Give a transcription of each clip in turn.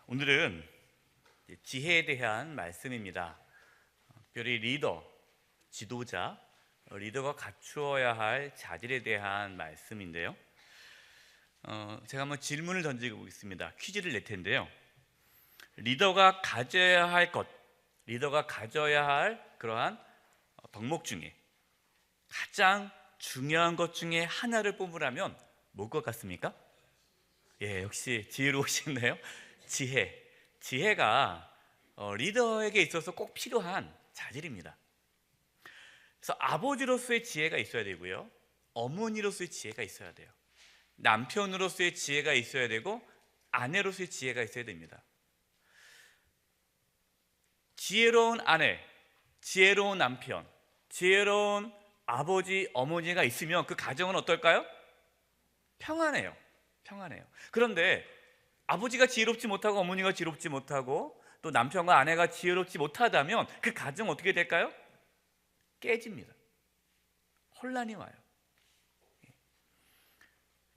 오늘은 지혜에 대한 말씀입니다. 특별히 리더, 지도자, 리더가 갖추어야 할 자질에 대한 말씀인데요. 제가 한번 질문을 던지고 보겠습니다. 퀴즈를 낼 텐데요. 리더가 가져야 할 것, 리더가 가져야 할 그러한 덕목 중에 가장 중요한 것 중에 하나를 뽑으라면 뭘 것 같습니까? 예, 역시 지혜로우시네요. 지혜가 리더에게 있어서 꼭 필요한 자질입니다. 그래서 아버지로서의 지혜가 있어야 되고요, 어머니로서의 지혜가 있어야 돼요. 남편으로서의 지혜가 있어야 되고, 아내로서의 지혜가 있어야 됩니다. 지혜로운 아내, 지혜로운 남편, 지혜로운 아버지, 어머니가 있으면 그 가정은 어떨까요? 평안해요. 그런데 아버지가 지혜롭지 못하고 어머니가 지혜롭지 못하고 또 남편과 아내가 지혜롭지 못하다면 그 가정 어떻게 될까요? 깨집니다. 혼란이 와요.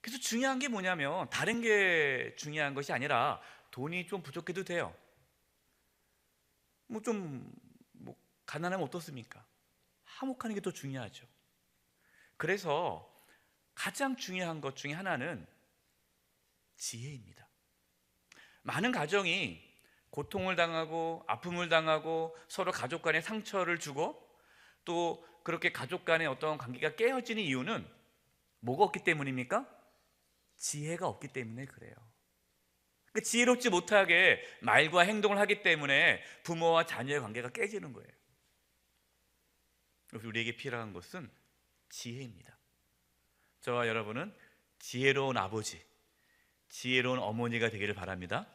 그래서 중요한 게 뭐냐면 다른 게 중요한 것이 아니라 돈이 좀 부족해도 돼요. 가난하면 어떻습니까? 화목하는 게 더 중요하죠. 그래서 가장 중요한 것 중에 하나는 지혜입니다. 많은 가정이 고통을 당하고 아픔을 당하고 서로 가족 간에 상처를 주고 또 그렇게 가족 간의 어떤 관계가 깨어지는 이유는 뭐가 없기 때문입니까? 지혜가 없기 때문에 그래요. 지혜롭지 못하게 말과 행동을 하기 때문에 부모와 자녀의 관계가 깨지는 거예요. 그래서 우리에게 필요한 것은 지혜입니다. 저와 여러분은 지혜로운 아버지, 지혜로운 어머니가 되기를 바랍니다.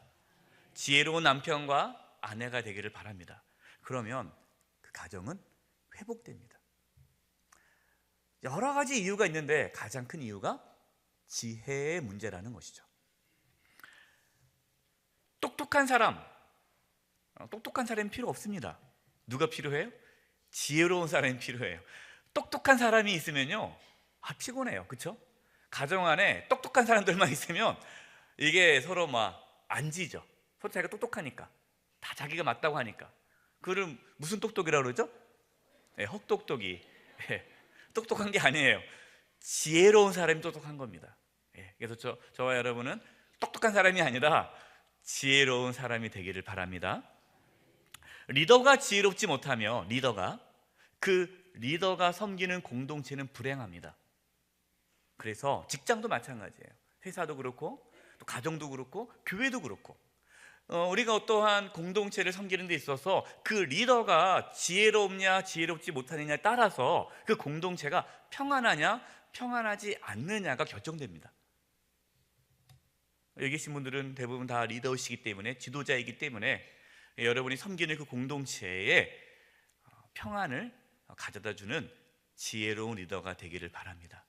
지혜로운 남편과 아내가 되기를 바랍니다. 그러면 그 가정은 회복됩니다. 여러 가지 이유가 있는데 가장 큰 이유가 지혜의 문제라는 것이죠. 똑똑한 사람이 필요 없습니다. 누가 필요해요? 지혜로운 사람이 필요해요. 똑똑한 사람이 있으면요, 피곤해요. 그렇죠? 가정 안에 똑똑한 사람들만 있으면 이게 서로 안 지죠. 서로 자기가 똑똑하니까, 다 자기가 맞다고 하니까. 그걸 무슨 똑똑이라고 그러죠? 네, 헛똑똑이. 네, 똑똑한 게 아니에요. 지혜로운 사람이 똑똑한 겁니다. 네, 그래서 저와 여러분은 똑똑한 사람이 아니라 지혜로운 사람이 되기를 바랍니다. 리더가 지혜롭지 못하면 리더가 섬기는 공동체는 불행합니다. 그래서 직장도 마찬가지예요. 회사도 그렇고 또 가정도 그렇고 교회도 그렇고 우리가 어떠한 공동체를 섬기는 데 있어서 그 리더가 지혜롭냐 지혜롭지 못하느냐에 따라서 그 공동체가 평안하냐 평안하지 않느냐가 결정됩니다. 여기 계신 분들은 대부분 다 리더이시기 때문에, 지도자이기 때문에 여러분이 섬기는 그 공동체에 평안을 가져다주는 지혜로운 리더가 되기를 바랍니다.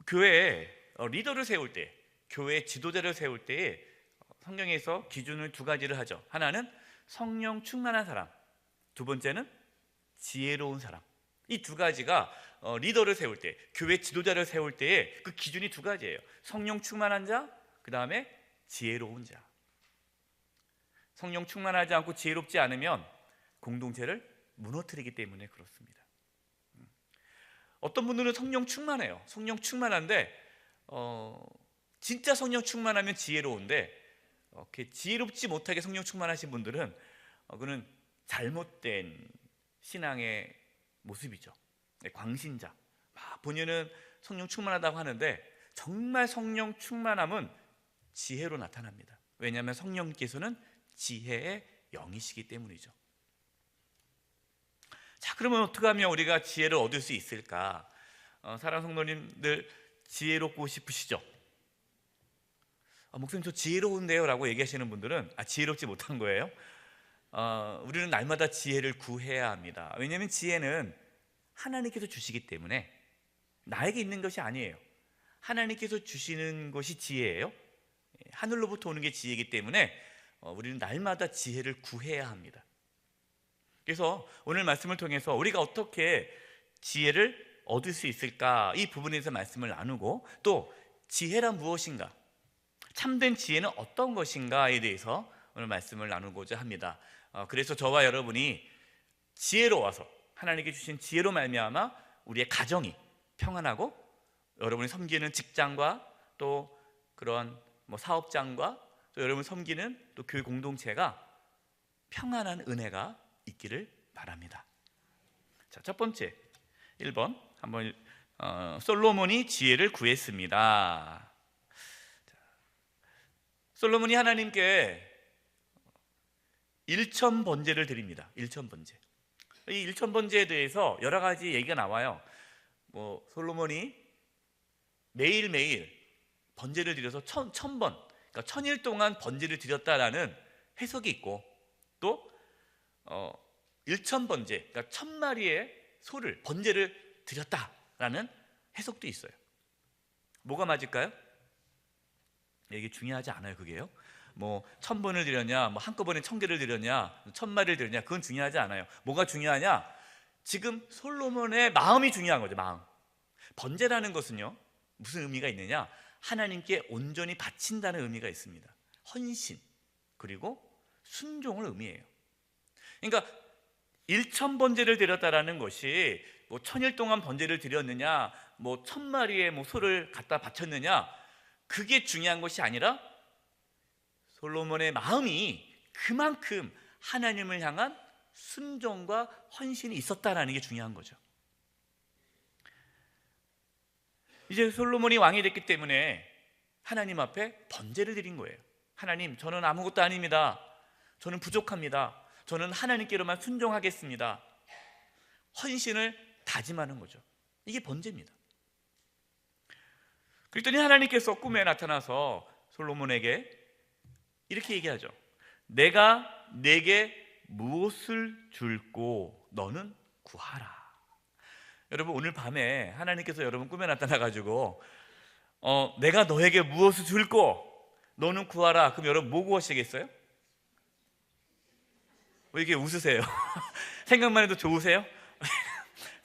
교회에 리더를 세울 때, 교회 지도자를 세울 때에 성경에서 기준을 두 가지를 하죠. 하나는 성령 충만한 사람, 두 번째는 지혜로운 사람. 이 두 가지가 리더를 세울 때, 교회 지도자를 세울 때의 그 기준이 두 가지예요. 성령 충만한 자, 그 다음에 지혜로운 자. 성령 충만하지 않고 지혜롭지 않으면 공동체를 무너뜨리기 때문에 그렇습니다. 어떤 분들은 성령 충만해요. 성령 충만한데 진짜 성령 충만하면 지혜로운데 지혜롭지 못하게 성령 충만하신 분들은 그는 잘못된 신앙의 모습이죠. 광신자. 본인은 성령 충만하다고 하는데 정말 성령 충만함은 지혜로 나타납니다. 왜냐하면 성령께서는 지혜의 영이시기 때문이죠. 자, 그러면 어떻게 하면 우리가 지혜를 얻을 수 있을까? 사랑하는 성도님들, 지혜롭고 싶으시죠? 목사님, 저 지혜로운데요? 라고 얘기하시는 분들은 지혜롭지 못한 거예요. 우리는 날마다 지혜를 구해야 합니다. 왜냐하면 지혜는 하나님께서 주시기 때문에 나에게 있는 것이 아니에요. 하나님께서 주시는 것이 지혜예요. 하늘로부터 오는 게 지혜이기 때문에 우리는 날마다 지혜를 구해야 합니다. 그래서 오늘 말씀을 통해서 우리가 어떻게 지혜를 얻을 수 있을까, 이 부분에서 말씀을 나누고 또 지혜란 무엇인가, 참된 지혜는 어떤 것인가에 대해서 오늘 말씀을 나누고자 합니다. 그래서 저와 여러분이 지혜로워서 하나님께 주신 지혜로 말미암아 우리의 가정이 평안하고 여러분이 섬기는 직장과 또 그런 사업장과 또 여러분이 섬기는 또 교회 공동체가 평안한 은혜가 있기를 바랍니다. 자, 첫 번째 1번 한번 솔로몬이 지혜를 구했습니다. 솔로몬이 하나님께 일천번제를 드립니다. 일천번제. 이 일천번제에 대해서 여러 가지 얘기가 나와요. 솔로몬이 매일매일 번제를 드려서 천번, 그러니까 천일 동안 번제를 드렸다라는 해석이 있고, 또 일천번제, 그러니까 1000마리의 소를 번제를 드렸다라는 해석도 있어요. 뭐가 맞을까요? 이게 중요하지 않아요. 그게요. 1000번을 드렸냐, 한꺼번에 1000개를 드렸냐, 1000마리를 드렸냐, 그건 중요하지 않아요. 뭐가 중요하냐? 지금 솔로몬의 마음이 중요한 거죠. 마음. 번제라는 것은요, 무슨 의미가 있느냐? 하나님께 온전히 바친다는 의미가 있습니다. 헌신 그리고 순종을 의미해요. 그러니까 1000번제를 드렸다라는 것이 1000일 동안 번제를 드렸느냐, 1000마리의 소를 갖다 바쳤느냐, 그게 중요한 것이 아니라 솔로몬의 마음이 그만큼 하나님을 향한 순종과 헌신이 있었다라는 게 중요한 거죠. 이제 솔로몬이 왕이 됐기 때문에 하나님 앞에 번제를 드린 거예요. 하나님, 저는 아무것도 아닙니다. 저는 부족합니다. 저는 하나님께로만 순종하겠습니다. 헌신을 다짐하는 거죠. 이게 번제입니다. 그랬더니 하나님께서 꿈에 나타나서 솔로몬에게 이렇게 얘기하죠. 내가 네게 무엇을 줄고 너는 구하라. 여러분, 오늘 밤에 하나님께서 여러분 꿈에 나타나가지고 내가 너에게 무엇을 줄고 너는 구하라. 그럼 여러분 뭐 구하시겠어요? 왜 이렇게 웃으세요? 생각만 해도 좋으세요?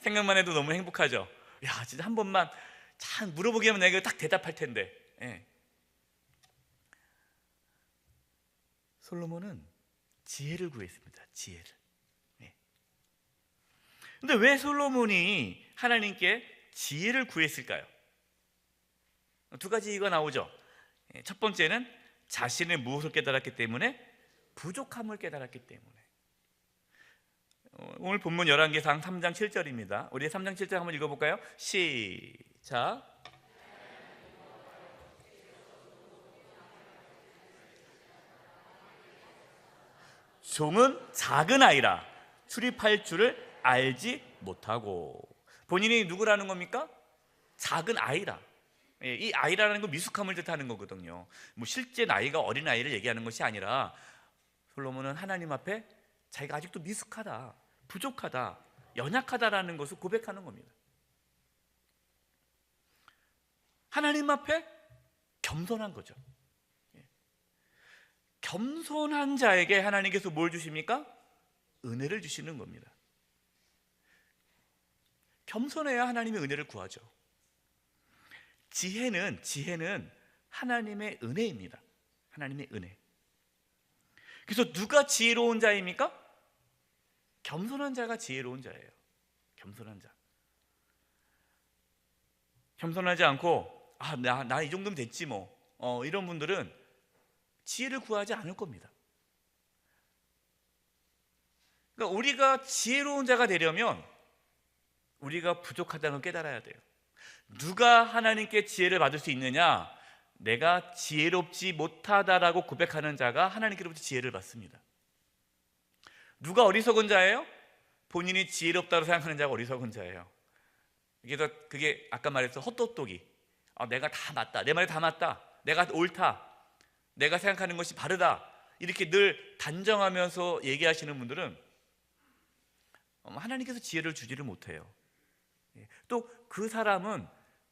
생각만 해도 너무 행복하죠? 야, 진짜 한 번만 잘 물어보게 하면 내가 딱 대답할 텐데. 예. 솔로몬은 지혜를 구했습니다. 지혜를. 예. 근데 왜 솔로몬이 하나님께 지혜를 구했을까요? 두 가지 이유가 나오죠. 첫 번째는 자신의 무엇을 깨달았기 때문에, 부족함을 깨달았기 때문에. 오늘 본문 열왕기상 3장 7절입니다. 우리 3장 7절 한번 읽어볼까요? 시작. 종은 작은 아이라 출입할 줄을 알지 못하고. 본인이 누구라는 겁니까? 작은 아이라. 이 아이라는 건 미숙함을 뜻하는 거거든요. 실제 나이가 어린 아이를 얘기하는 것이 아니라 솔로몬은 하나님 앞에 자기가 아직도 미숙하다, 부족하다, 연약하다라는 것을 고백하는 겁니다. 하나님 앞에 겸손한 거죠. 겸손한 자에게 하나님께서 뭘 주십니까? 은혜를 주시는 겁니다. 겸손해야 하나님의 은혜를 구하죠. 지혜는 하나님의 은혜입니다. 하나님의 은혜. 그래서 누가 지혜로운 자입니까? 겸손한 자가 지혜로운 자예요. 겸손한 자. 겸손하지 않고 나 이 정도면 됐지 이런 분들은 지혜를 구하지 않을 겁니다. 그러니까 우리가 지혜로운 자가 되려면 우리가 부족하다는 걸 깨달아야 돼요. 누가 하나님께 지혜를 받을 수 있느냐? 내가 지혜롭지 못하다라고 고백하는 자가 하나님께로부터 지혜를 받습니다. 누가 어리석은 자예요? 본인이 지혜롭다고 생각하는 자가 어리석은 자예요. 그게 아까 말했던 헛똑똑이. 내가 다 맞다, 내 말이 다 맞다, 내가 옳다, 내가 생각하는 것이 바르다, 이렇게 늘 단정하면서 얘기하시는 분들은 하나님께서 지혜를 주지를 못해요. 또 그 사람은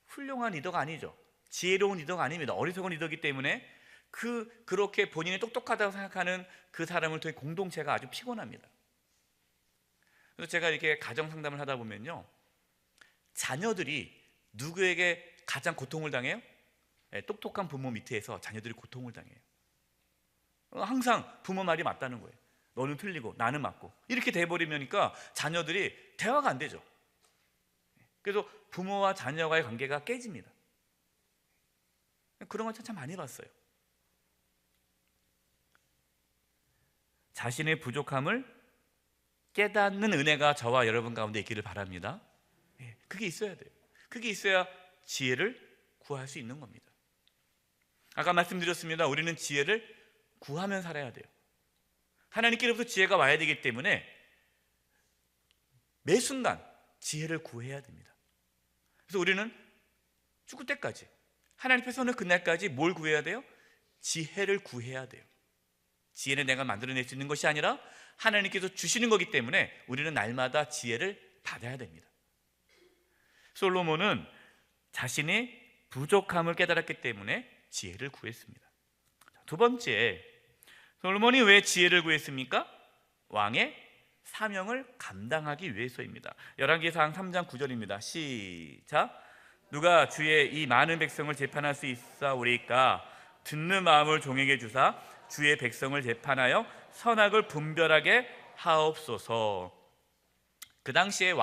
훌륭한 리더가 아니죠. 지혜로운 리더가 아닙니다. 어리석은 리더이기 때문에 그렇게 본인이 똑똑하다고 생각하는 그 사람을 통해 공동체가 아주 피곤합니다. 그래서 제가 이렇게 가정 상담을 하다 보면요, 자녀들이 누구에게 가장 고통을 당해요? 똑똑한 부모 밑에서 자녀들이 고통을 당해요. 항상 부모 말이 맞다는 거예요. 너는 틀리고 나는 맞고 이렇게 돼버리니까 자녀들이 대화가 안 되죠. 그래서 부모와 자녀와의 관계가 깨집니다. 그런 걸 참 많이 봤어요. 자신의 부족함을 깨닫는 은혜가 저와 여러분 가운데 있기를 바랍니다. 그게 있어야 돼요. 그게 있어야 지혜를 구할 수 있는 겁니다. 아까 말씀드렸습니다. 우리는 지혜를 구하면 살아야 돼요. 하나님께로부터 지혜가 와야 되기 때문에 매 순간 지혜를 구해야 됩니다. 그래서 우리는 죽을 때까지, 하나님 앞에 서는 그날까지 뭘 구해야 돼요? 지혜를 구해야 돼요. 지혜는 내가 만들어낼 수 있는 것이 아니라 하나님께서 주시는 거기 때문에 우리는 날마다 지혜를 받아야 됩니다. 솔로몬은 자신의 부족함을 깨달았기 때문에 지혜를 구했습니다. 두 번째, 솔로몬이 왜 지혜를 구했습니까? 왕의 사명을 감당하기 위해서입니다. 열왕기상 3장 9절입니다. 시작. 누가 주의 이 많은 백성을 재판할 수 있사오리까? 듣는 마음을 종에게 주사 주의 백성을 재판하여 선악을 분별하게 하옵소서. 그 당시의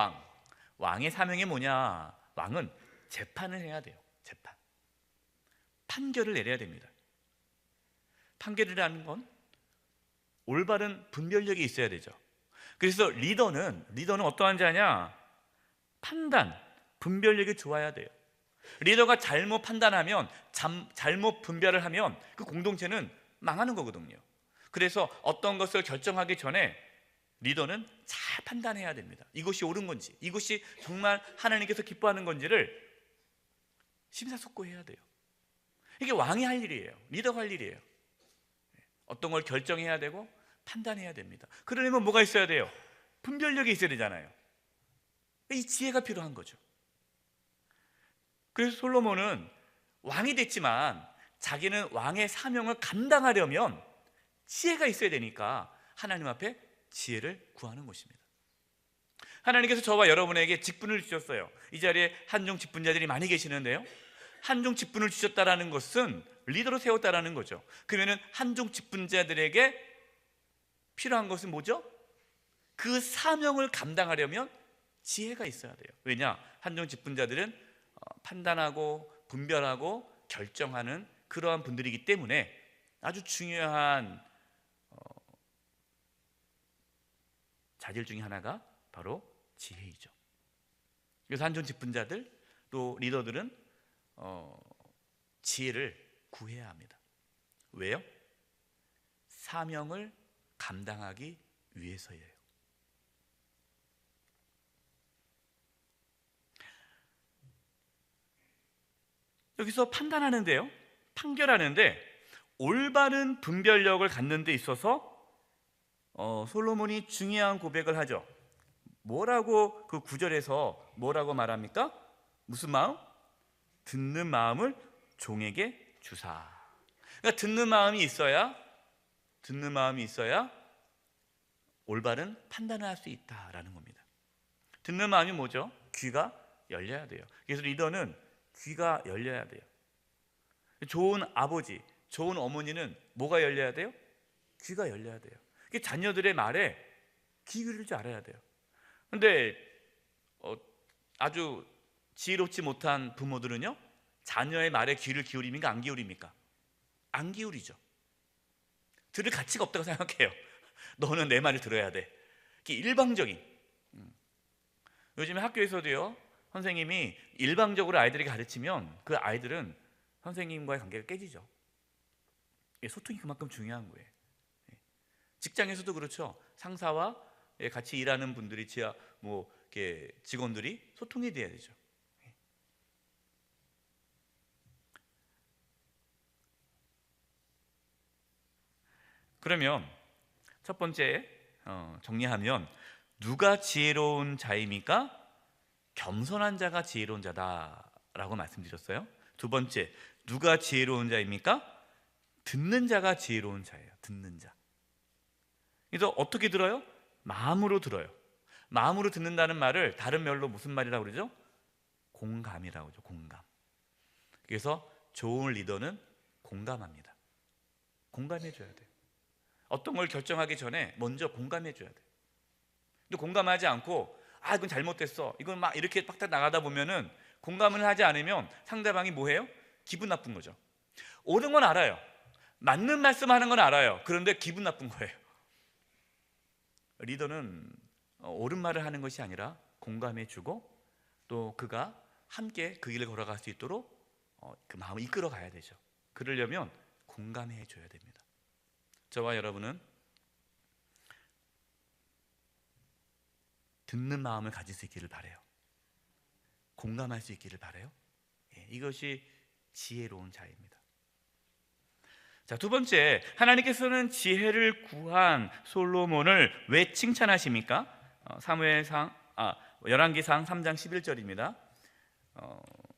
왕의 사명이 뭐냐? 왕은 재판을 해야 돼요. 재판. 판결을 내려야 됩니다. 판결이라는 건 올바른 분별력이 있어야 되죠. 그래서 리더는 어떠한 자냐? 판단, 분별력이 좋아야 돼요. 리더가 잘못 판단하면, 잘못 분별을 하면 그 공동체는 망하는 거거든요. 그래서 어떤 것을 결정하기 전에 리더는 잘 판단해야 됩니다. 이것이 옳은 건지, 이것이 정말 하나님께서 기뻐하는 건지를 심사숙고해야 돼요. 이게 왕이 할 일이에요. 리더가 할 일이에요. 어떤 걸 결정해야 되고 판단해야 됩니다. 그러려면 뭐가 있어야 돼요? 분별력이 있어야 되잖아요. 이 지혜가 필요한 거죠. 그래서 솔로몬은 왕이 됐지만 자기는 왕의 사명을 감당하려면 지혜가 있어야 되니까 하나님 앞에 지혜를 구하는 것입니다. 하나님께서 저와 여러분에게 직분을 주셨어요. 이 자리에 한중 직분자들이 많이 계시는데요, 한중 직분을 주셨다라는 것은 리더로 세웠다라는 거죠. 그러면 한중 직분자들에게 필요한 것은 뭐죠? 그 사명을 감당하려면 지혜가 있어야 돼요. 왜냐? 한중 직분자들은 판단하고 분별하고 결정하는 그러한 분들이기 때문에 아주 중요한 자질 중에 하나가 바로 지혜이죠. 그래서 한중 직분자들 또 리더들은 지혜를 구해야 합니다. 왜요? 사명을 감당하기 위해서예요. 여기서 판단하는데요, 판결하는데 올바른 분별력을 갖는 데 있어서 솔로몬이 중요한 고백을 하죠. 뭐라고 그 9절에서 뭐라고 말합니까? 무슨 마음? 듣는 마음을 종에게 주사. 그러니까 듣는 마음이 있어야 올바른 판단을 할 수 있다라는 겁니다. 듣는 마음이 뭐죠? 귀가 열려야 돼요. 그래서 리더는 귀가 열려야 돼요. 좋은 아버지, 좋은 어머니는 뭐가 열려야 돼요? 귀가 열려야 돼요. 자녀들의 말에 귀 기울일 줄 알아야 돼요. 그런데 아주 지혜롭지 못한 부모들은요, 자녀의 말에 귀를 기울입니까? 안 기울입니까? 안 기울이죠. 들을 가치가 없다고 생각해요. 너는 내 말을 들어야 돼. 이게 일방적인. 요즘에 학교에서도요, 선생님이 일방적으로 아이들에게 가르치면 그 아이들은 선생님과의 관계가 깨지죠. 소통이 그만큼 중요한 거예요. 직장에서도 그렇죠. 상사와 같이 일하는 분들이 이렇게 직원들이 소통이 돼야 되죠. 그러면 첫 번째 정리하면 누가 지혜로운 자입니까? 겸손한 자가 지혜로운 자다라고 말씀드렸어요. 두 번째, 누가 지혜로운 자입니까? 듣는 자가 지혜로운 자예요. 듣는 자. 그래서 어떻게 들어요? 마음으로 들어요. 마음으로 듣는다는 말을 다른 말로 무슨 말이라고 그러죠? 공감이라고 하죠. 공감. 그래서 좋은 리더는 공감합니다. 공감해 줘야 돼요. 어떤 걸 결정하기 전에 먼저 공감해 줘야 돼요. 근데 공감하지 않고 이건 잘못됐어, 이건 막 이렇게 팍팍 나가다 보면은, 공감을 하지 않으면 상대방이 뭐해요? 기분 나쁜 거죠. 옳은 건 알아요. 맞는 말씀하는 건 알아요. 그런데 기분 나쁜 거예요. 리더는 옳은 말을 하는 것이 아니라 공감해 주고, 또 그가 함께 그 길을 걸어갈 수 있도록 그 마음을 이끌어 가야 되죠. 그러려면 공감해 줘야 됩니다. 저와 여러분은 듣는 마음을 가질 수 있기를 바라요. 공감할 수 있기를 바라요. 이것이 지혜로운 자입니다. 자, 두 번째, 하나님께서는 지혜를 구한 솔로몬을 왜 칭찬하십니까? 열왕기상 3장 11절입니다.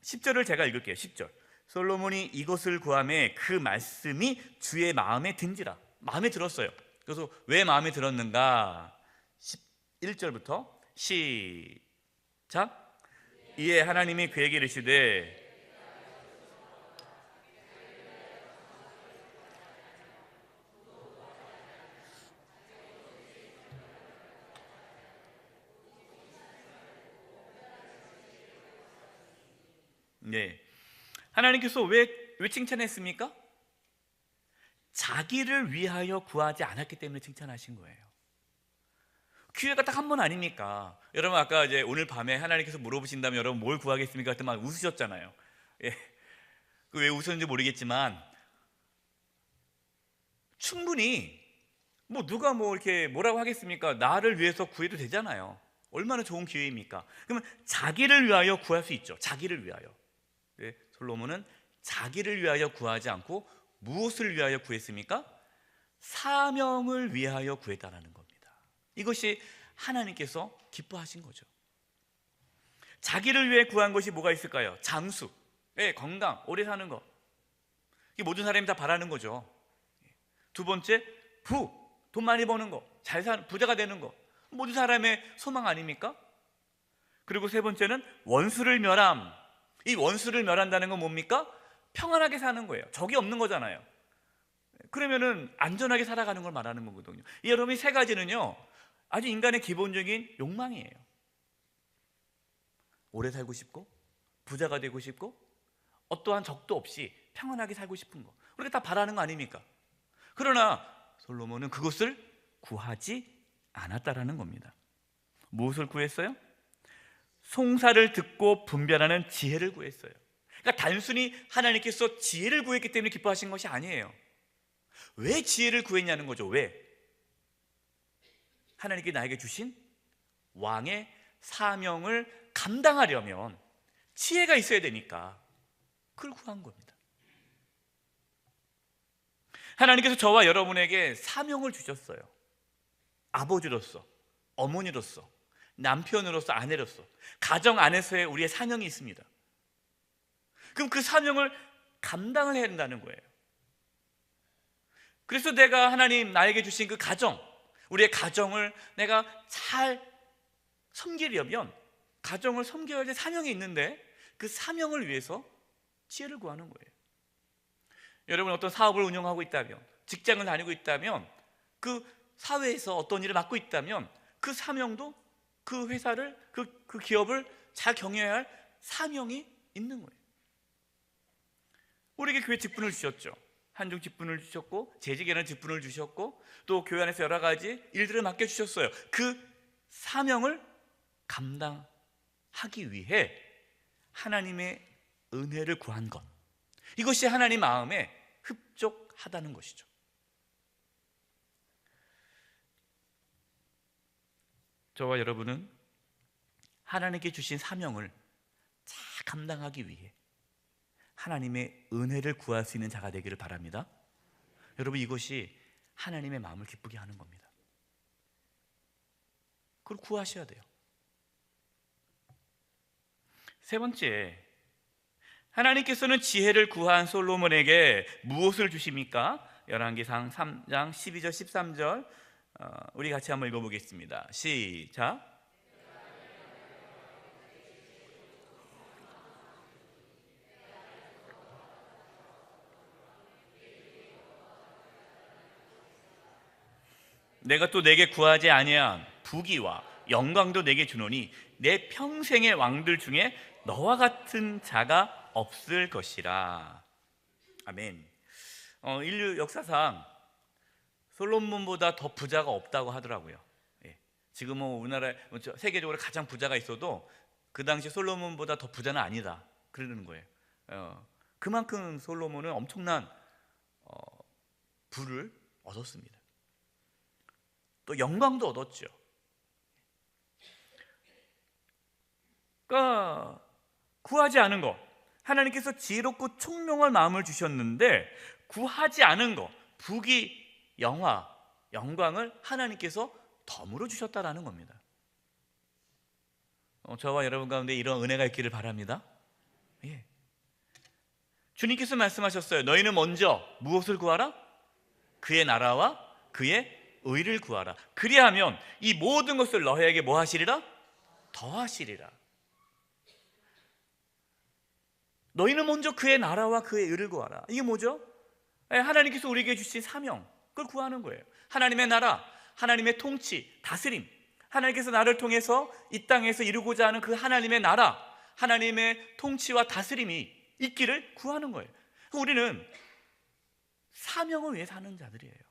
10절을 제가 읽을게요. 10절. 솔로몬이 이것을 구하매 그 말씀이 주의 마음에 든지라. 마음에 들었어요. 그래서 왜 마음에 들었는가? 11절부터 시작. 이에 하나님이 그에게 이르시되, 네, 하나님께서 왜 칭찬했습니까? 자기를 위하여 구하지 않았기 때문에 칭찬하신 거예요. 기회가 딱 한 번 아닙니까? 여러분, 아까 이제 오늘 밤에 하나님께서 물어보신다면 여러분 뭘 구하겠습니까? 그때 막 웃으셨잖아요. 왜 웃었는지 모르겠지만, 충분히 누가 이렇게 뭐라고 하겠습니까? 나를 위해서 구해도 되잖아요. 얼마나 좋은 기회입니까? 그러면 자기를 위하여 구할 수 있죠. 자기를 위하여. 솔로몬은 자기를 위하여 구하지 않고 무엇을 위하여 구했습니까? 사명을 위하여 구했다는 겁니다. 이것이 하나님께서 기뻐하신 거죠. 자기를 위해 구한 것이 뭐가 있을까요? 장수, 건강, 오래 사는 것. 이게 모든 사람이 다 바라는 거죠. 두 번째, 돈 많이 버는 거, 잘 사는, 부자가 되는 거. 모든 사람의 소망 아닙니까? 그리고 세 번째는 원수를 멸함. 이 원수를 멸한다는 건 뭡니까? 평안하게 사는 거예요. 적이 없는 거잖아요. 그러면은 안전하게 살아가는 걸 말하는 거거든요. 여러분, 이 세 가지는요, 아주 인간의 기본적인 욕망이에요. 오래 살고 싶고, 부자가 되고 싶고, 어떠한 적도 없이 평안하게 살고 싶은 거, 우리가 다 바라는 거 아닙니까? 그러나 솔로몬은 그것을 구하지 않았다라는 겁니다. 무엇을 구했어요? 송사를 듣고 분별하는 지혜를 구했어요. 그러니까 단순히 하나님께서 지혜를 구했기 때문에 기뻐하신 것이 아니에요. 왜 지혜를 구했냐는 거죠. 왜? 하나님께 나에게 주신 왕의 사명을 감당하려면 지혜가 있어야 되니까 그걸 구한 겁니다. 하나님께서 저와 여러분에게 사명을 주셨어요. 아버지로서, 어머니로서, 남편으로서, 아내로서, 가정 안에서의 우리의 사명이 있습니다. 그럼 그 사명을 감당을 해야 된다는 거예요. 그래서 내가 하나님 나에게 주신 그 가정, 우리의 가정을 내가 잘 섬기려면 가정을 섬겨야 될 사명이 있는데, 그 사명을 위해서 지혜를 구하는 거예요. 여러분, 어떤 사업을 운영하고 있다면, 직장을 다니고 있다면, 그 사회에서 어떤 일을 맡고 있다면 그 사명도 그 회사를, 그 기업을 잘 경영해야 할 사명이 있는 거예요. 우리에게 교회 직분을 주셨죠. 한중 직분을 주셨고, 재직에는 직분을 주셨고, 또 교회 안에서 여러 가지 일들을 맡겨주셨어요. 그 사명을 감당하기 위해 하나님의 은혜를 구한 것, 이것이 하나님 마음에 흡족하다는 것이죠. 저와 여러분은 하나님께 주신 사명을 잘 감당하기 위해 하나님의 은혜를 구할 수 있는 자가 되기를 바랍니다. 여러분, 이것이 하나님의 마음을 기쁘게 하는 겁니다. 그걸 구하셔야 돼요. 세 번째, 하나님께서는 지혜를 구한 솔로몬에게 무엇을 주십니까? 열왕기상 3장 12절 13절 우리 같이 한번 읽어보겠습니다. 시작. 내가 또 내게 구하지 아니한 부귀와 영광도 내게 주노니 내 평생의 왕들 중에 너와 같은 자가 없을 것이라. 아멘. 인류 역사상 솔로몬보다 더 부자가 없다고 하더라고요. 예. 지금 우리나라 세계적으로 가장 부자가 있어도 그 당시 솔로몬보다 더 부자는 아니다 그러는 거예요. 그만큼 솔로몬은 엄청난 부를 얻었습니다. 또 영광도 얻었죠. 그러니까 구하지 않은 것, 하나님께서 지혜롭고 총명한 마음을 주셨는데 구하지 않은 것, 부귀, 영광을 하나님께서 덤으로 주셨다라는 겁니다. 저와 여러분 가운데 이런 은혜가 있기를 바랍니다. 예. 주님께서 말씀하셨어요. 너희는 먼저 무엇을 구하라? 그의 나라와 그의 의를 구하라. 그리하면 이 모든 것을 너희에게 뭐 하시리라? 더하시리라. 너희는 먼저 그의 나라와 그의 의를 구하라. 이게 뭐죠? 하나님께서 우리에게 주신 사명, 그걸 구하는 거예요. 하나님의 나라, 하나님의 통치, 다스림, 하나님께서 나를 통해서 이 땅에서 이루고자 하는 그 하나님의 나라, 하나님의 통치와 다스림이 있기를 구하는 거예요. 우리는 사명을 위해 사는 자들이에요.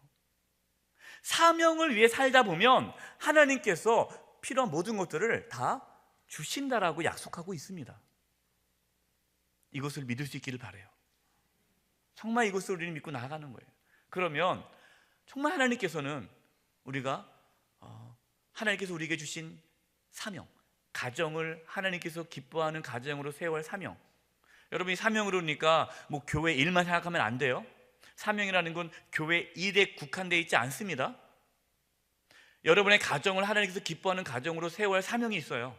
사명을 위해 살다 보면 하나님께서 필요한 모든 것들을 다 주신다라고 약속하고 있습니다. 이것을 믿을 수 있기를 바라요. 정말 이것을 우리는 믿고 나아가는 거예요. 그러면 정말 하나님께서는 하나님께서 우리에게 주신 사명, 가정을 하나님께서 기뻐하는 가정으로 세워야 할 사명. 여러분이 사명으로 그러니까 교회 일만 생각하면 안 돼요. 사명이라는 건 교회 일에 국한되어 있지 않습니다. 여러분의 가정을 하나님께서 기뻐하는 가정으로 세워야 할 사명이 있어요.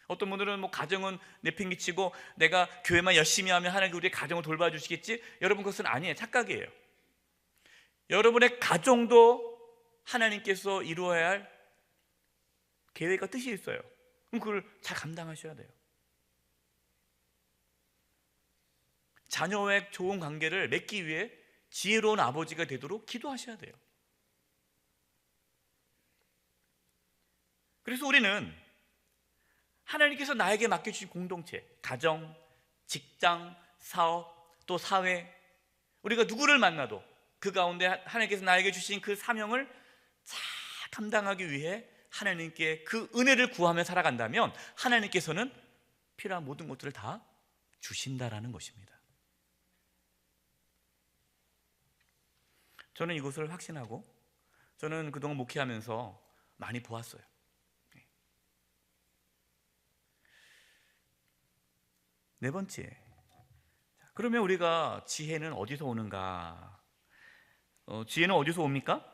어떤 분들은 가정은 내팽개치고 내가 교회만 열심히 하면 하나님께 우리의 가정을 돌봐주시겠지? 여러분, 그것은 아니에요. 착각이에요. 여러분의 가정도 하나님께서 이루어야 할 계획과 뜻이 있어요. 그럼 그걸 잘 감당하셔야 돼요. 자녀와의 좋은 관계를 맺기 위해 지혜로운 아버지가 되도록 기도하셔야 돼요. 그래서 우리는 하나님께서 나에게 맡겨주신 공동체, 가정, 직장, 사업, 또 사회, 우리가 누구를 만나도 그 가운데 하나님께서 나에게 주신 그 사명을 잘 감당하기 위해 하나님께 그 은혜를 구하며 살아간다면 하나님께서는 필요한 모든 것들을 다 주신다라는 것입니다. 저는 이것을 확신하고 저는 그동안 목회하면서 많이 보았어요. 네 번째, 그러면 우리가 지혜는 어디서 오는가? 지혜는 어디서 옵니까?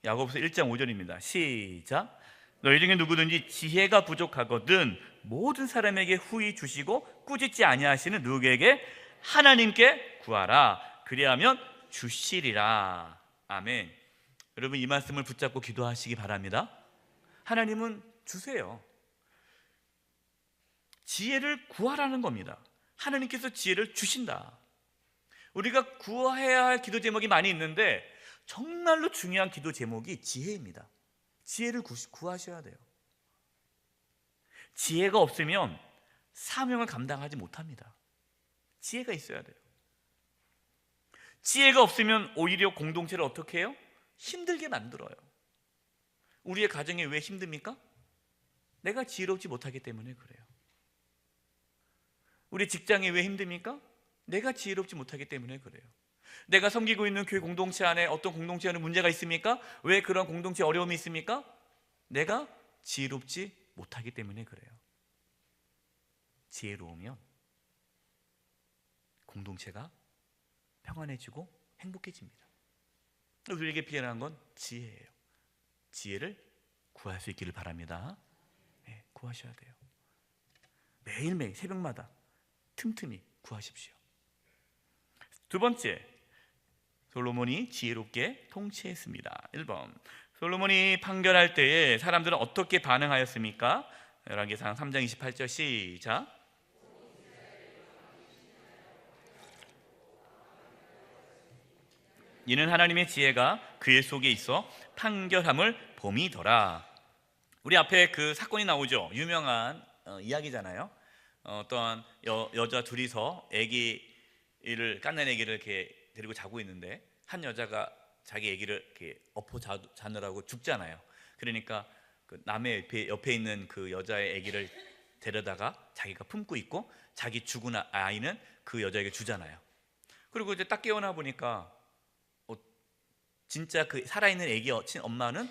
야고보서 1장 5절입니다. 시작. 너희 중에 누구든지 지혜가 부족하거든 모든 사람에게 후히 주시고 꾸짖지 아니하시는 누구에게? 하나님께 구하라. 그리하면 주시리라. 아멘. 여러분, 이 말씀을 붙잡고 기도하시기 바랍니다. 하나님은 주세요. 지혜를 구하라는 겁니다. 하나님께서 지혜를 주신다. 우리가 구해야 할 기도 제목이 많이 있는데 정말로 중요한 기도 제목이 지혜입니다. 지혜를 구하셔야 돼요. 지혜가 없으면 사명을 감당하지 못합니다. 지혜가 있어야 돼요. 지혜가 없으면 오히려 공동체를 어떻게 해요? 힘들게 만들어요. 우리의 가정이 왜 힘듭니까? 내가 지혜롭지 못하기 때문에 그래요. 우리 직장이 왜 힘듭니까? 내가 지혜롭지 못하기 때문에 그래요. 내가 섬기고 있는 교회 공동체 안에 어떤 공동체 안에 문제가 있습니까? 왜 그런 공동체 어려움이 있습니까? 내가 지혜롭지 못하기 때문에 그래요. 지혜로우면 공동체가 평안해지고 행복해집니다. 우리에게 필요한 건 지혜예요. 지혜를 구할 수 있기를 바랍니다. 네, 구하셔야 돼요. 매일매일 새벽마다 틈틈이 구하십시오. 두 번째, 솔로몬이 지혜롭게 통치했습니다. 1번, 솔로몬이 판결할 때에 사람들은 어떻게 반응하였습니까? 열왕기상 3장 28절 시작. 이는 하나님의 지혜가 그의 속에 있어 판결함을 봄이더라. 우리 앞에 그 사건이 나오죠. 유명한 이야기잖아요. 어떠한 여자 둘이서 아기를 깐난 아기를 이렇게 데리고 자고 있는데 한 여자가 자기 아기를 이렇게 엎어 자느라고 죽잖아요. 그러니까 그 남의 옆에 있는 그 여자의 아기를 데려다가 자기가 품고 있고 자기 죽은 아이는 그 여자에게 주잖아요. 그리고 이제 딱 깨어나 보니까 진짜 그 살아있는 아기 엄마는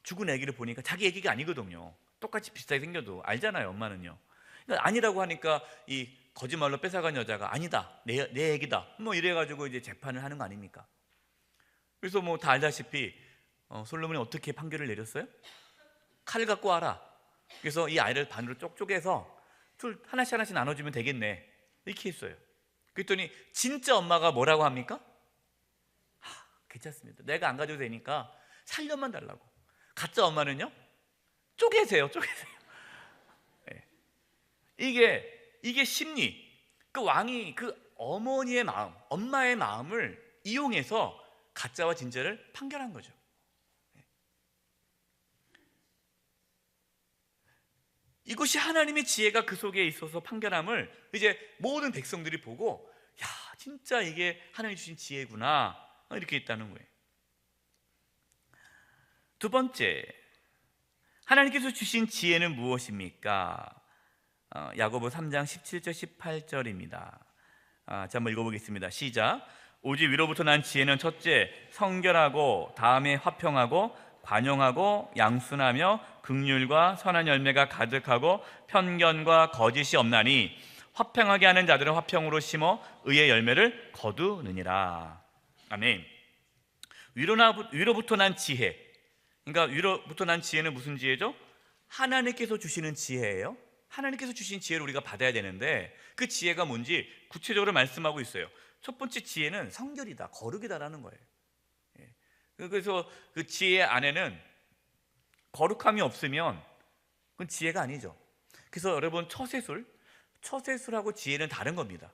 죽은 아기를 보니까 자기 아기가 아니거든요. 똑같이 비슷하게 생겨도 알잖아요, 엄마는요. 그러니까 아니라고 하니까 이 거짓말로 뺏어간 여자가 아니다, 내 아기다, 뭐 이래가지고 이제 재판을 하는 거 아닙니까? 그래서 뭐 다 알다시피 솔로몬이 어떻게 판결을 내렸어요? 칼을 갖고 와라. 그래서 이 아이를 반으로 쪼개서 하나씩 나눠주면 되겠네, 이렇게 했어요. 그랬더니 진짜 엄마가 뭐라고 합니까? 괜찮습니다, 내가 안 가져도 되니까 살려만 달라고. 가짜 엄마는요, 쪼개세요. 네. 이게 심리, 그 왕이 그 어머니의 마음, 엄마의 마음을 이용해서 가짜와 진짜를 판결한 거죠. 이것이 하나님의 지혜가 그 속에 있어서 판결함을 이제 모든 백성들이 보고, 야, 진짜 이게 하나님이 주신 지혜구나, 이렇게 있다는 거예요. 두 번째, 하나님께서 주신 지혜는 무엇입니까? 야고보 3장 17절 18절입니다. 자, 한번 읽어보겠습니다. 시작. 오직 위로부터 난 지혜는 첫째 성결하고, 다음에 화평하고, 관용하고, 양순하며 긍휼과 선한 열매가 가득하고, 편견과 거짓이 없나니 화평하게 하는 자들은 화평으로 심어 의의 열매를 거두느니라. 아멘. 위로부터 난 지혜, 그러니까 위로부터 난 지혜는 무슨 지혜죠? 하나님께서 주시는 지혜예요. 하나님께서 주신 지혜를 우리가 받아야 되는데 그 지혜가 뭔지 구체적으로 말씀하고 있어요. 첫 번째 지혜는 성결이다, 거룩이다라는 거예요. 그래서 그 지혜 안에는 거룩함이 없으면 그건 지혜가 아니죠. 그래서 여러분, 처세술하고 지혜는 다른 겁니다.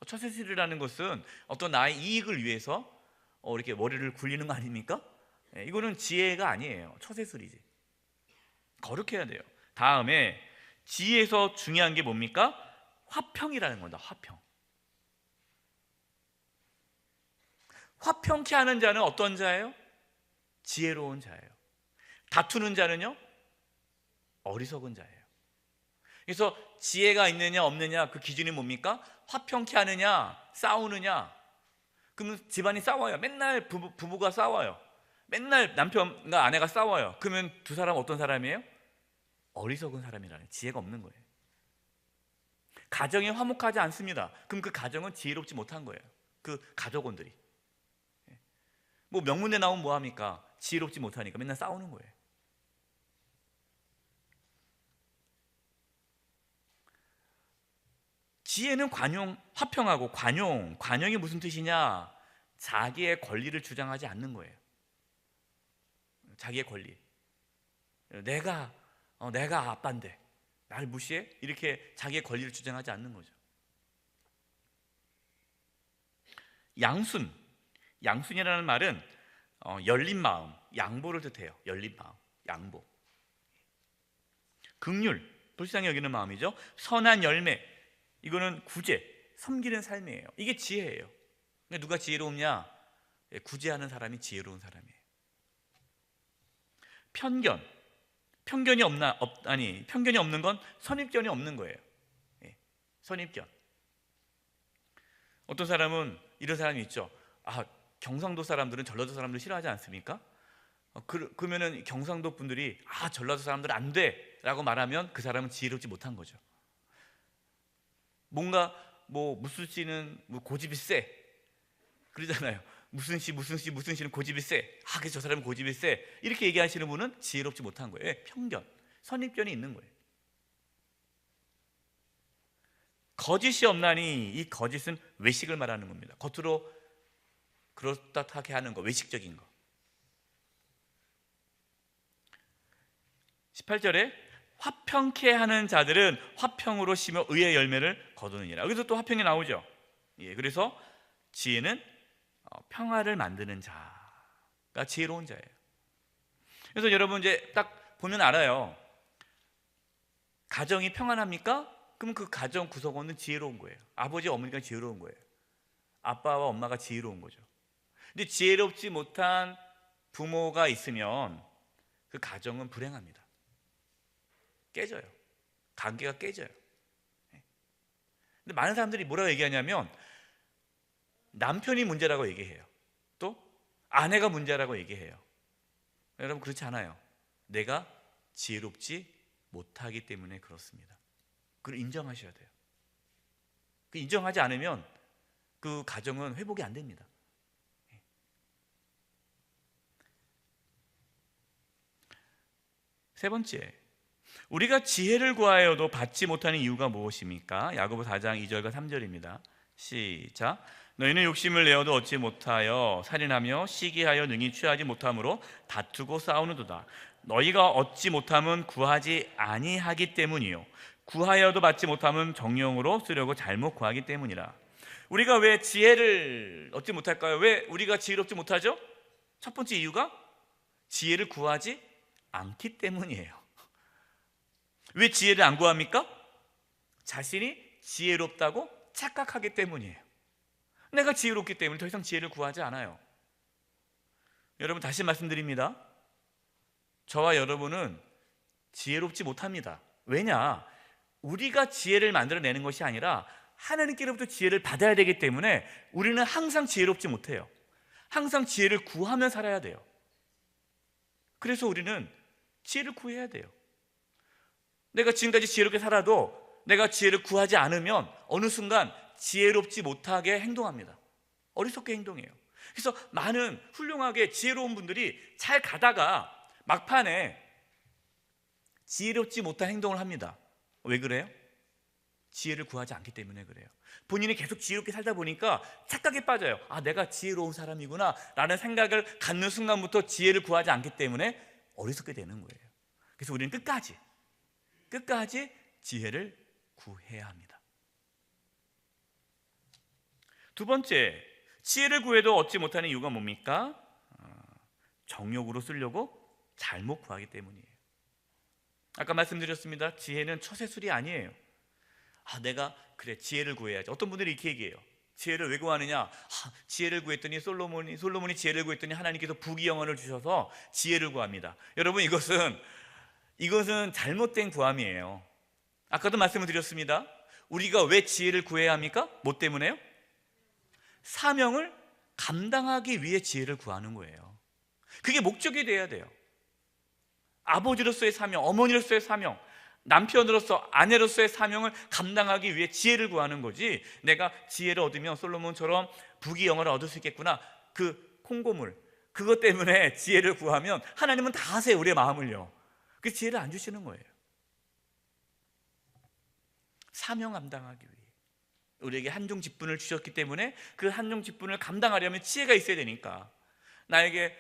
처세술이라는 것은 어떤 나의 이익을 위해서 이렇게 머리를 굴리는 거 아닙니까? 이거는 지혜가 아니에요. 처세술이지. 거룩해야 돼요. 다음에 지혜에서 중요한 게 뭡니까? 화평이라는 겁니다. 화평케 하는 자는 어떤 자예요? 지혜로운 자예요. 다투는 자는요, 어리석은 자예요. 그래서 지혜가 있느냐 없느냐, 그 기준이 뭡니까? 화평케 하느냐, 싸우느냐. 그러면 집안이 싸워요. 맨날 부부가 싸워요. 맨날 남편과 아내가 싸워요. 그러면 두 사람 어떤 사람이에요? 어리석은 사람이라는, 지혜가 없는 거예요. 가정이 화목하지 않습니다. 그럼 그 가정은 지혜롭지 못한 거예요. 그 가족원들이. 뭐 명문대 나오면 뭐합니까? 지혜롭지 못하니까 맨날 싸우는 거예요. 지혜는 화평하고 관용이 무슨 뜻이냐? 자기의 권리를 주장하지 않는 거예요. 자기의 권리. 내가 아빠인데 날 무시해? 이렇게 자기의 권리를 주장하지 않는 거죠. 양순이라는 말은 열린 마음, 양보를 뜻해요. 열린 마음, 양보. 긍휼, 불쌍히 여기는 마음이죠. 선한 열매, 이거는 구제, 섬기는 삶이에요. 이게 지혜예요. 누가 지혜롭냐? 구제하는 사람이 지혜로운 사람이에요. 편견이 없는 건 선입견이 없는 거예요. 선입견. 어떤 사람은 이런 사람이 있죠. 경상도 사람들은 전라도 사람들 싫어하지 않습니까? 그러면은 경상도 분들이 전라도 사람들은 안 돼 라고 말하면 그 사람은 지혜롭지 못한 거죠. 뭔가 무슨 씨는 고집이 세 그러잖아요. 무슨 씨는 고집이 세. 그래서 저 사람은 고집이 세. 이렇게 얘기하시는 분은 지혜롭지 못한 거예요. 편견, 선입견이 있는 거예요. 거짓이 없나니, 이 거짓은 외식을 말하는 겁니다. 겉으로 그렇다하게 하는 거, 외식적인 거. 18절에 화평케 하는 자들은 화평으로 심어 의의 열매를 거두느니라. 여기서 또 화평이 나오죠. 그래서 지혜는 평화를 만드는 자. 지혜로운 자예요. 그래서 여러분 이제 딱 보면 알아요. 가정이 평안합니까? 그럼 그 가정 구성원은 지혜로운 거예요. 아버지 어머니가 지혜로운 거예요. 아빠와 엄마가 지혜로운 거죠. 근데 지혜롭지 못한 부모가 있으면 그 가정은 불행합니다. 깨져요. 관계가 깨져요. 근데 많은 사람들이 뭐라고 얘기하냐면 남편이 문제라고 얘기해요. 또 아내가 문제라고 얘기해요. 여러분 그렇지 않아요. 내가 지혜롭지 못하기 때문에 그렇습니다. 그걸 인정하셔야 돼요. 그 인정하지 않으면 그 가정은 회복이 안 됩니다. 세 번째, 우리가 지혜를 구하여도 받지 못하는 이유가 무엇입니까? 야고보 4장 2절과 3절입니다. 시작. 너희는 욕심을 내어도 얻지 못하여 살인하며 시기하여 능히 취하지 못함으로 다투고 싸우는도다. 너희가 얻지 못함은 구하지 아니하기 때문이요 구하여도 받지 못함은 정령으로 쓰려고 잘못 구하기 때문이라. 우리가 왜 지혜를 얻지 못할까요? 왜 우리가 지혜롭지 못하죠? 첫 번째 이유가 지혜를 구하지 않기 때문이에요. 왜 지혜를 안 구합니까? 자신이 지혜롭다고 착각하기 때문이에요. 내가 지혜롭기 때문에 더 이상 지혜를 구하지 않아요. 여러분 다시 말씀드립니다. 저와 여러분은 지혜롭지 못합니다. 왜냐? 우리가 지혜를 만들어내는 것이 아니라 하나님께로부터 지혜를 받아야 되기 때문에 우리는 항상 지혜롭지 못해요. 항상 지혜를 구하며 살아야 돼요. 그래서 우리는 지혜를 구해야 돼요. 내가 지금까지 지혜롭게 살아도 내가 지혜를 구하지 않으면 어느 순간 지혜롭지 못하게 행동합니다. 어리석게 행동해요. 그래서 많은 훌륭하게 지혜로운 분들이 잘 가다가 막판에 지혜롭지 못한 행동을 합니다. 왜 그래요? 지혜를 구하지 않기 때문에 그래요. 본인이 계속 지혜롭게 살다 보니까 착각에 빠져요. 아, 내가 지혜로운 사람이구나 라는 생각을 갖는 순간부터 지혜를 구하지 않기 때문에 어리석게 되는 거예요. 그래서 우리는 끝까지 지혜를 구해야 합니다. 두 번째, 지혜를 구해도 얻지 못하는 이유가 뭡니까? 정욕으로 쓰려고 잘못 구하기 때문이에요. 아까 말씀드렸습니다. 지혜는 처세술이 아니에요. 내가 그래 지혜를 구해야지. 어떤 분들이 이렇게 얘기해요. 지혜를 왜 구하느냐? 지혜를 구했더니 솔로몬이 지혜를 구했더니 하나님께서 부귀영화를 주셔서 지혜를 구합니다. 여러분 이것은 잘못된 구함이에요. 아까도 말씀을 드렸습니다. 우리가 왜 지혜를 구해야 합니까? 뭐 때문에요? 사명을 감당하기 위해 지혜를 구하는 거예요. 그게 목적이 돼야 돼요. 아버지로서의 사명, 어머니로서의 사명, 남편으로서 아내로서의 사명을 감당하기 위해 지혜를 구하는 거지, 내가 지혜를 얻으면 솔로몬처럼 부귀영화를 얻을 수 있겠구나, 그 콩고물, 그것 때문에 지혜를 구하면 하나님은 다 아세요, 우리의 마음을요. 그 지혜를 안 주시는 거예요. 사명 감당하기 위해 우리에게 한종 직분을 주셨기 때문에 그 한종 직분을 감당하려면 지혜가 있어야 되니까, 나에게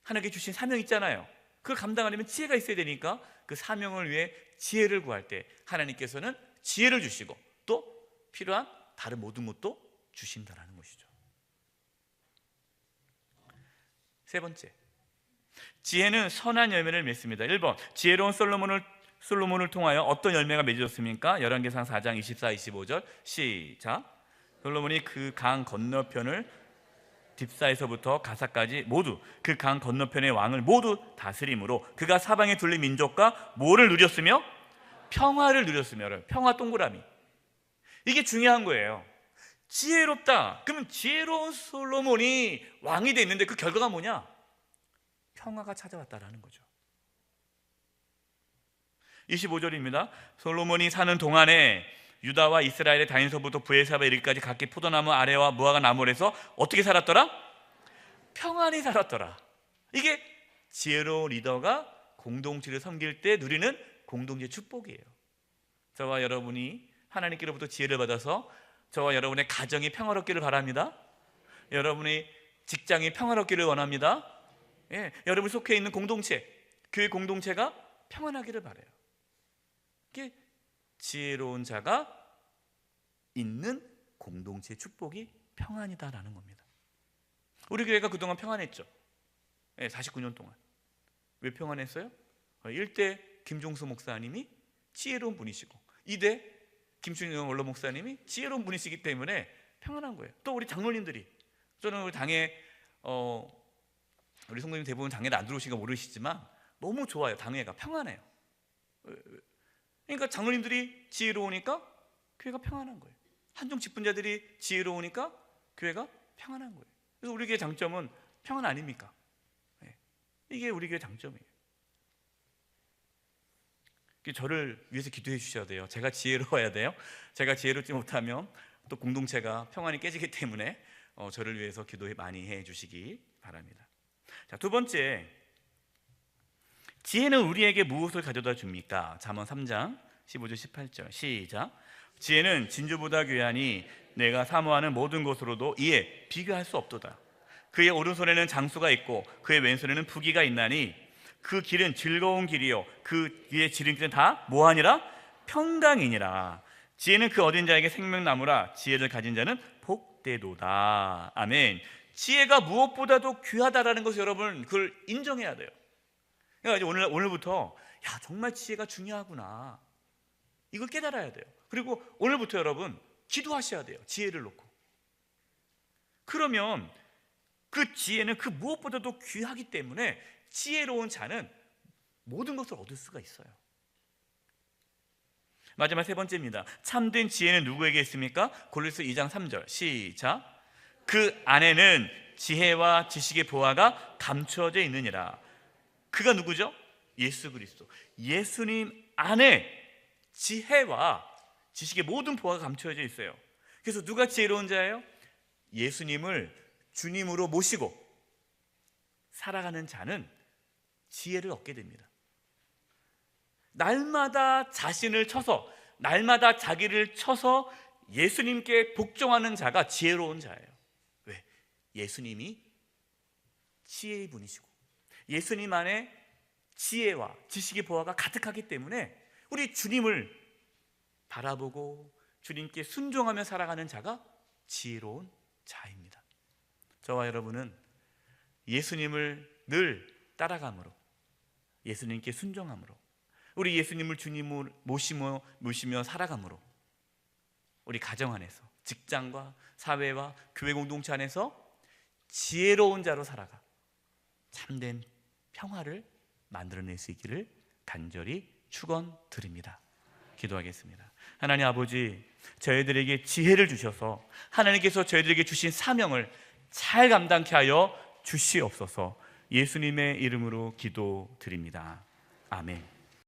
하나님께 주신 사명 있잖아요. 그걸 감당하려면 지혜가 있어야 되니까 그 사명을 위해 지혜를 구할 때 하나님께서는 지혜를 주시고 또 필요한 다른 모든 것도 주신다는 것이죠. 세 번째, 지혜는 선한 열매를 맺습니다. 1번, 지혜로운 솔로몬을 통하여 어떤 열매가 맺어졌습니까? 열왕기상 4장 24, 25절 시작. 솔로몬이 그 강 건너편을 딥사에서부터 가사까지 모두 그 강 건너편의 왕을 모두 다스림으로 그가 사방에 둘린 민족과 뭐를 누렸으며? 평화를 누렸으며. 평화 동그라미. 이게 중요한 거예요. 지혜롭다. 그러면 지혜로운 솔로몬이 왕이 됐는데 그 결과가 뭐냐? 평화가 찾아왔다라는 거죠. 25절입니다. 솔로몬이 사는 동안에 유다와 이스라엘의 다인서부터 브에사바 이르기까지 각기 포도나무 아래와 무화과 나무에서 어떻게 살았더라? 평안히 살았더라. 이게 지혜로운 리더가 공동체를 섬길 때 누리는 공동체 축복이에요. 저와 여러분이 하나님께로부터 지혜를 받아서 저와 여러분의 가정이 평화롭기를 바랍니다. 여러분의 직장이 평화롭기를 원합니다. 여러분 속해 있는 공동체, 교회 공동체가 평안하기를 바라요. 이게 지혜로운 자가 있는 공동체의 축복이 평안이다라는 겁니다. 우리 교회가 그동안 평안했죠. 49년 동안. 왜 평안했어요? 1대 김종수 목사님이 지혜로운 분이시고 2대 김충영 원로 목사님이 지혜로운 분이시기 때문에 평안한 거예요. 또 우리 장로님들이, 저는 우리 당에 우리 성도님 대부분 당회를 안 들어오시니까 모르시지만 너무 좋아요. 당회가 평안해요. 그러니까 장로님들이 지혜로우니까 교회가 평안한 거예요. 한중 직분자들이 지혜로우니까 교회가 평안한 거예요. 그래서 우리 교회 장점은 평안 아닙니까? 이게 우리 교회 장점이에요. 저를 위해서 기도해 주셔야 돼요. 제가 지혜로워야 돼요. 제가 지혜롭지 못하면 또 공동체가 평안이 깨지기 때문에 저를 위해서 기도 많이 해 주시기 바랍니다. 자, 두 번째, 지혜는 우리에게 무엇을 가져다 줍니까? 잠언 3장 15절 18절 시작. 지혜는 진주보다 귀하니 내가 사모하는 모든 것으로도 이에 비교할 수 없도다. 그의 오른손에는 장수가 있고 그의 왼손에는 부귀가 있나니 그 길은 즐거운 길이요 그 위에 지름길은 다 뭐하니라? 평강이니라. 지혜는 그 얻은 자에게 생명나무라. 지혜를 가진 자는 복되도다. 아멘. 지혜가 무엇보다도 귀하다라는 것을 여러분 그걸 인정해야 돼요. 그러니까 이제 오늘부터 야 정말 지혜가 중요하구나 이걸 깨달아야 돼요. 그리고 오늘부터 여러분 기도하셔야 돼요. 지혜를 놓고. 그러면 그 지혜는 그 무엇보다도 귀하기 때문에 지혜로운 자는 모든 것을 얻을 수가 있어요. 마지막 세 번째입니다. 참된 지혜는 누구에게 있습니까? 골로새 2장 3절 시작. 그 안에는 지혜와 지식의 보화가 감추어져 있느니라. 그가 누구죠? 예수 그리스도. 예수님 안에 지혜와 지식의 모든 보화가 감추어져 있어요. 그래서 누가 지혜로운 자예요? 예수님을 주님으로 모시고 살아가는 자는 지혜를 얻게 됩니다. 날마다 자신을 쳐서, 날마다 자기를 쳐서 예수님께 복종하는 자가 지혜로운 자예요. 왜? 예수님이 지혜의 분이시고 예수님 안에 지혜와 지식의 보화가 가득하기 때문에 우리 주님을 바라보고 주님께 순종하며 살아가는 자가 지혜로운 자입니다. 저와 여러분은 예수님을 늘 따라감으로, 예수님께 순종함으로, 우리 예수님을 주님을 모시며 살아감으로 우리 가정 안에서, 직장과 사회와 교회 공동체 안에서 지혜로운 자로 살아가 참된 평화를 만들어낼 수 있기를 간절히 축원드립니다. 기도하겠습니다. 하나님 아버지, 저희들에게 지혜를 주셔서 하나님께서 저희들에게 주신 사명을 잘 감당케 하여 주시옵소서. 예수님의 이름으로 기도드립니다. 아멘.